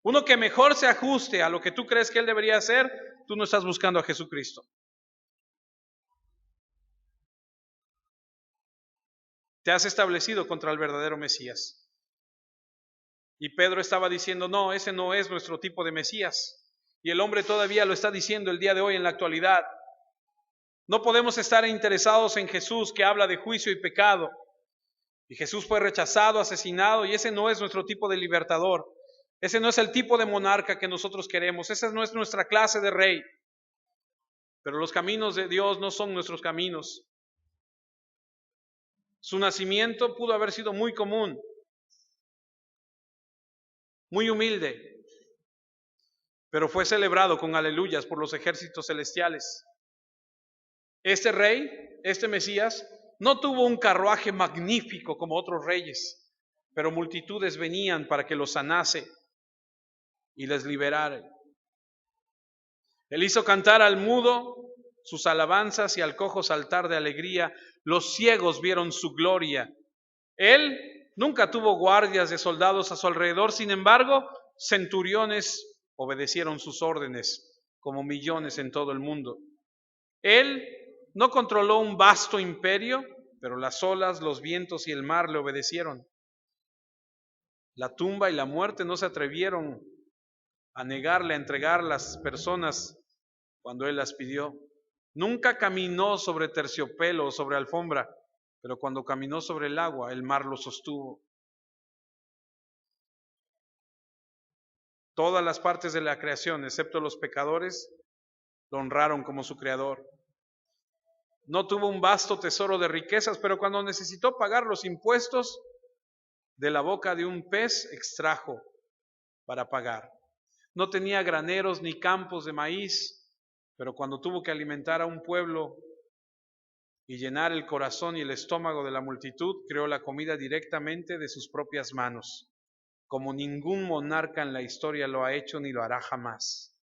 uno que mejor se ajuste a lo que tú crees que Él debería hacer, tú no estás buscando a Jesucristo. Te has establecido contra el verdadero Mesías. Y Pedro estaba diciendo, no, ese no es nuestro tipo de Mesías. Y el hombre todavía lo está diciendo el día de hoy en la actualidad. No podemos estar interesados en Jesús que habla de juicio y pecado. Y Jesús fue rechazado, asesinado, y ese no es nuestro tipo de libertador. Ese no es el tipo de monarca que nosotros queremos. Esa no es nuestra clase de rey. Pero los caminos de Dios no son nuestros caminos. Su nacimiento pudo haber sido muy común, muy humilde, pero fue celebrado con aleluyas por los ejércitos celestiales. Este rey, este Mesías, no tuvo un carruaje magnífico como otros reyes, pero multitudes venían para que los sanase y les liberara. Él hizo cantar al mudo sus alabanzas y al cojo saltar de alegría. Los ciegos vieron su gloria. Él nunca tuvo guardias de soldados a su alrededor, sin embargo, centuriones obedecieron sus órdenes, como millones en todo el mundo. Él no controló un vasto imperio, pero las olas, los vientos y el mar le obedecieron. La tumba y la muerte no se atrevieron a negarle, a entregar las personas cuando él las pidió. Nunca caminó sobre terciopelo o sobre alfombra, pero cuando caminó sobre el agua, el mar lo sostuvo. Todas las partes de la creación, excepto los pecadores, lo honraron como su creador. No tuvo un vasto tesoro de riquezas, pero cuando necesitó pagar los impuestos, de la boca de un pez extrajo para pagar. No tenía graneros ni campos de maíz, pero cuando tuvo que alimentar a un pueblo y llenar el corazón y el estómago de la multitud, creó la comida directamente de sus propias manos, como ningún monarca en la historia lo ha hecho ni lo hará jamás.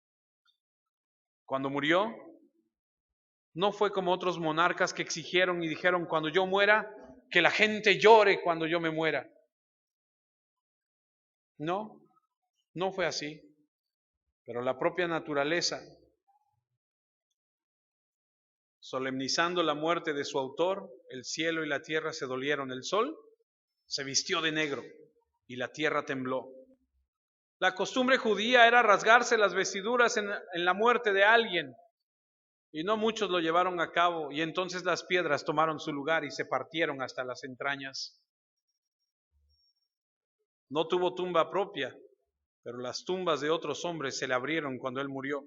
Cuando murió, no fue como otros monarcas que exigieron y dijeron: cuando yo muera, que la gente llore cuando yo me muera. No, no fue así. Pero la propia naturaleza, solemnizando la muerte de su autor, el cielo y la tierra se dolieron. El sol se vistió de negro y la tierra tembló. La costumbre judía era rasgarse las vestiduras en la muerte de alguien, y no muchos lo llevaron a cabo, y entonces las piedras tomaron su lugar y se partieron hasta las entrañas. No tuvo tumba propia, pero las tumbas de otros hombres se le abrieron cuando él murió.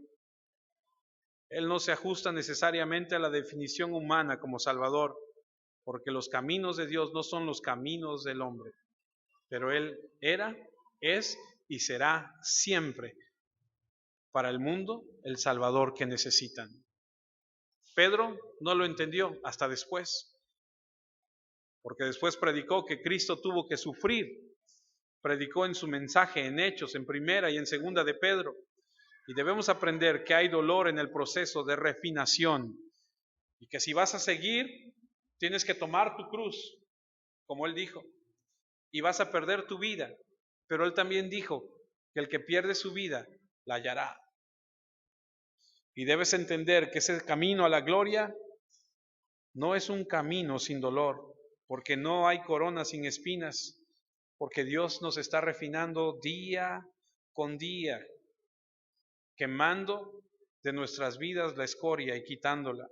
Él no se ajusta necesariamente a la definición humana como Salvador, porque los caminos de Dios no son los caminos del hombre, pero Él era, es y será siempre para el mundo el Salvador que necesitan. Pedro no lo entendió hasta después, porque después predicó que Cristo tuvo que sufrir. Predicó en su mensaje en Hechos, en Primera y en Segunda de Pedro. Y debemos aprender que hay dolor en el proceso de refinación y que si vas a seguir, tienes que tomar tu cruz, como él dijo, y vas a perder tu vida. Pero él también dijo que el que pierde su vida la hallará. Y debes entender que ese camino a la gloria no es un camino sin dolor, porque no hay corona sin espinas, porque Dios nos está refinando día con día, quemando de nuestras vidas la escoria y quitándola.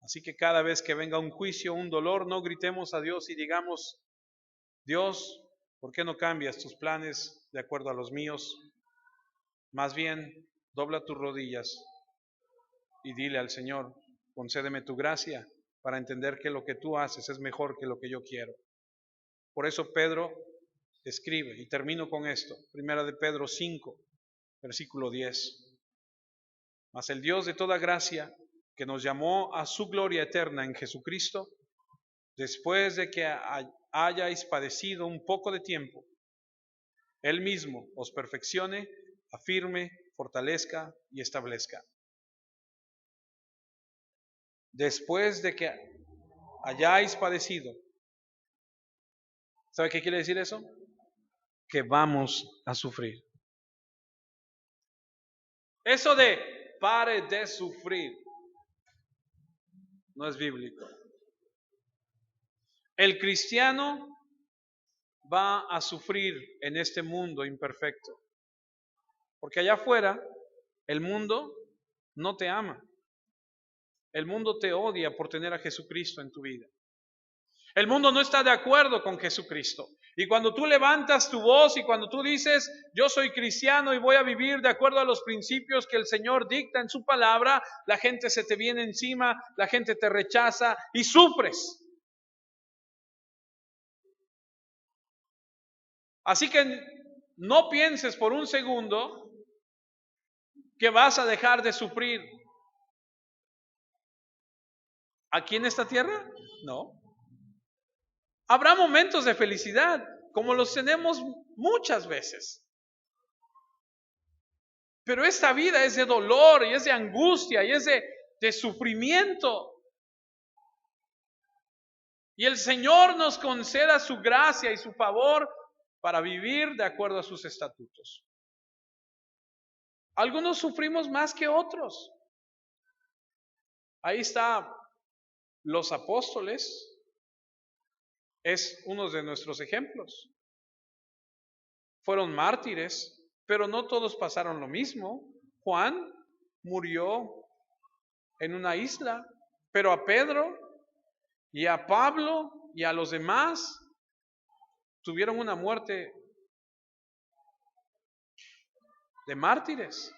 Así que cada vez que venga un juicio, un dolor, no gritemos a Dios y digamos: Dios, ¿por qué no cambias tus planes de acuerdo a los míos? Más bien, dobla tus rodillas y dile al Señor: concédeme tu gracia para entender que lo que tú haces es mejor que lo que yo quiero. Por eso Pedro escribe, y termino con esto, Primera de Pedro 5, versículo 10. Mas el Dios de toda gracia, que nos llamó a su gloria eterna en Jesucristo, después de que hayáis padecido un poco de tiempo, Él mismo os perfeccione, afirme, fortalezca y establezca. Después de que hayáis padecido, ¿sabe qué quiere decir eso? Que vamos a sufrir. Eso de pare de sufrir no es bíblico. El cristiano va a sufrir en este mundo imperfecto, porque allá afuera el mundo no te ama. El mundo te odia por tener a Jesucristo en tu vida. El mundo no está de acuerdo con Jesucristo. Y cuando tú levantas tu voz y cuando tú dices: yo soy cristiano y voy a vivir de acuerdo a los principios que el Señor dicta en su palabra, la gente se te viene encima, la gente te rechaza y sufres. Así que no pienses por un segundo que vas a dejar de sufrir. ¿Aquí en esta tierra? No. Habrá momentos de felicidad, como los tenemos muchas veces. Pero esta vida es de dolor y es de angustia y es de sufrimiento. Y el Señor nos conceda su gracia y su favor para vivir de acuerdo a sus estatutos. Algunos sufrimos más que otros. Ahí está los apóstoles, es uno de nuestros ejemplos. Fueron mártires, pero no todos pasaron lo mismo. Juan murió en una isla, pero a Pedro y a Pablo y a los demás tuvieron una muerte de mártires.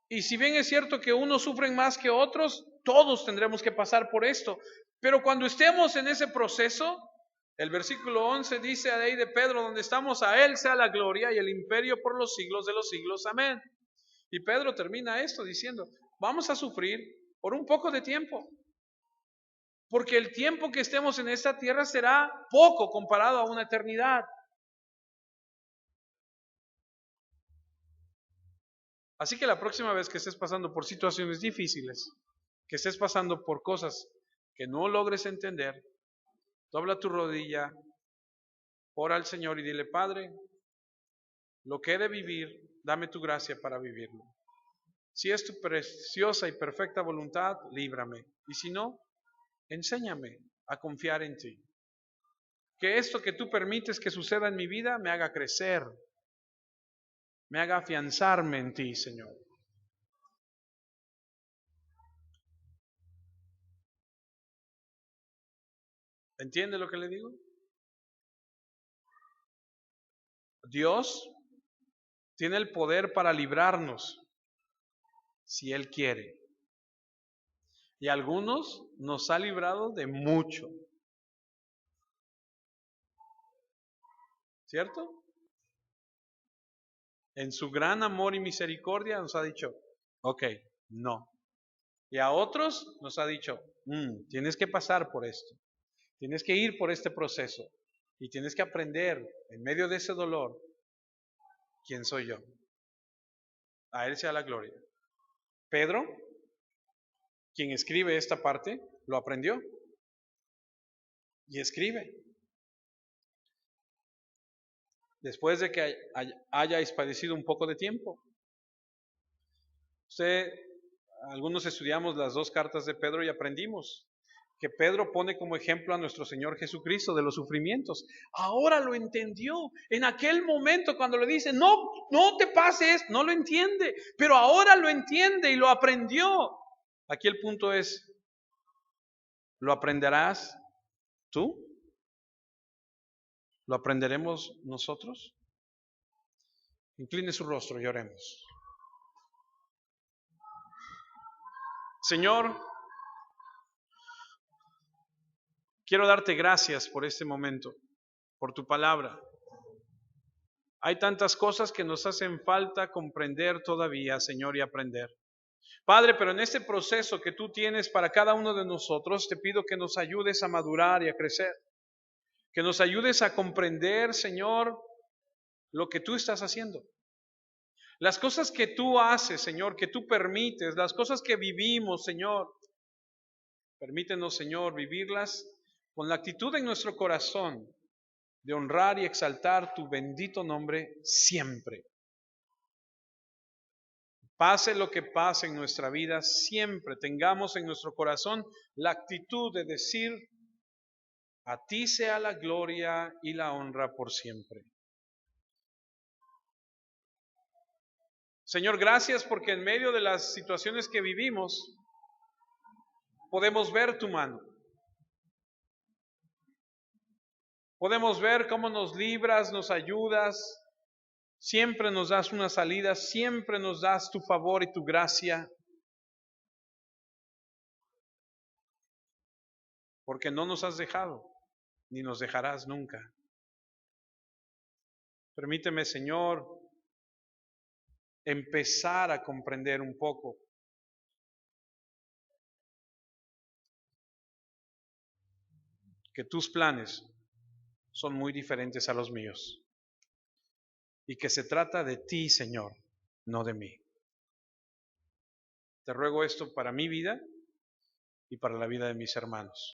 Y si bien es cierto que unos sufren más que otros, todos tendremos que pasar por esto. Pero cuando estemos en ese proceso, el versículo 11 dice ahí de Pedro, donde estamos, a Él sea la gloria y el imperio por los siglos de los siglos. Amén. Y Pedro termina esto diciendo, vamos a sufrir por un poco de tiempo. Porque el tiempo que estemos en esta tierra será poco comparado a una eternidad. Así que la próxima vez que estés pasando por situaciones difíciles, que estés pasando por cosas que no logres entender, dobla tu rodilla, ora al Señor y dile, Padre, lo que he de vivir, dame tu gracia para vivirlo. Si es tu preciosa y perfecta voluntad, líbrame. Y si no, enséñame a confiar en ti. Que esto que tú permites que suceda en mi vida me haga crecer, me haga afianzarme en ti, Señor. ¿Entiende lo que le digo? Dios tiene el poder para librarnos si Él quiere. Y a algunos nos ha librado de mucho. ¿Cierto? En su gran amor y misericordia nos ha dicho, ok, no. Y a otros nos ha dicho, tienes que pasar por esto. Tienes que ir por este proceso. Y tienes que aprender en medio de ese dolor quién soy yo. A Él sea la gloria. Pedro, quien escribe esta parte, lo aprendió. Y escribe. Después de que hayáis padecido un poco de tiempo. Algunos estudiamos las dos cartas de Pedro y aprendimos que Pedro pone como ejemplo a nuestro Señor Jesucristo de los sufrimientos. Ahora lo entendió. En aquel momento cuando le dice, no te pases, no lo entiende, pero ahora lo entiende y lo aprendió. Aquí el punto es, ¿lo aprenderás tú? ¿Lo aprenderemos nosotros? Incline su rostro y oremos. Señor, quiero darte gracias por este momento, por tu palabra. Hay tantas cosas que nos hacen falta comprender todavía, Señor, y aprender. Padre, pero en este proceso que tú tienes para cada uno de nosotros, te pido que nos ayudes a madurar y a crecer. Que nos ayudes a comprender, Señor, lo que tú estás haciendo. Las cosas que tú haces, Señor, que tú permites, las cosas que vivimos, Señor. Permítenos, Señor, vivirlas con la actitud en nuestro corazón de honrar y exaltar tu bendito nombre siempre. Pase lo que pase en nuestra vida, siempre tengamos en nuestro corazón la actitud de decir, a ti sea la gloria y la honra por siempre. Señor, gracias porque en medio de las situaciones que vivimos, podemos ver tu mano. Podemos ver cómo nos libras, nos ayudas, siempre nos das una salida, siempre nos das tu favor y tu gracia. Porque no nos has dejado, ni nos dejarás nunca. Permíteme, Señor, empezar a comprender un poco que tus planes son muy diferentes a los míos y que se trata de ti, Señor, no de mí. Te ruego esto para mi vida y para la vida de mis hermanos.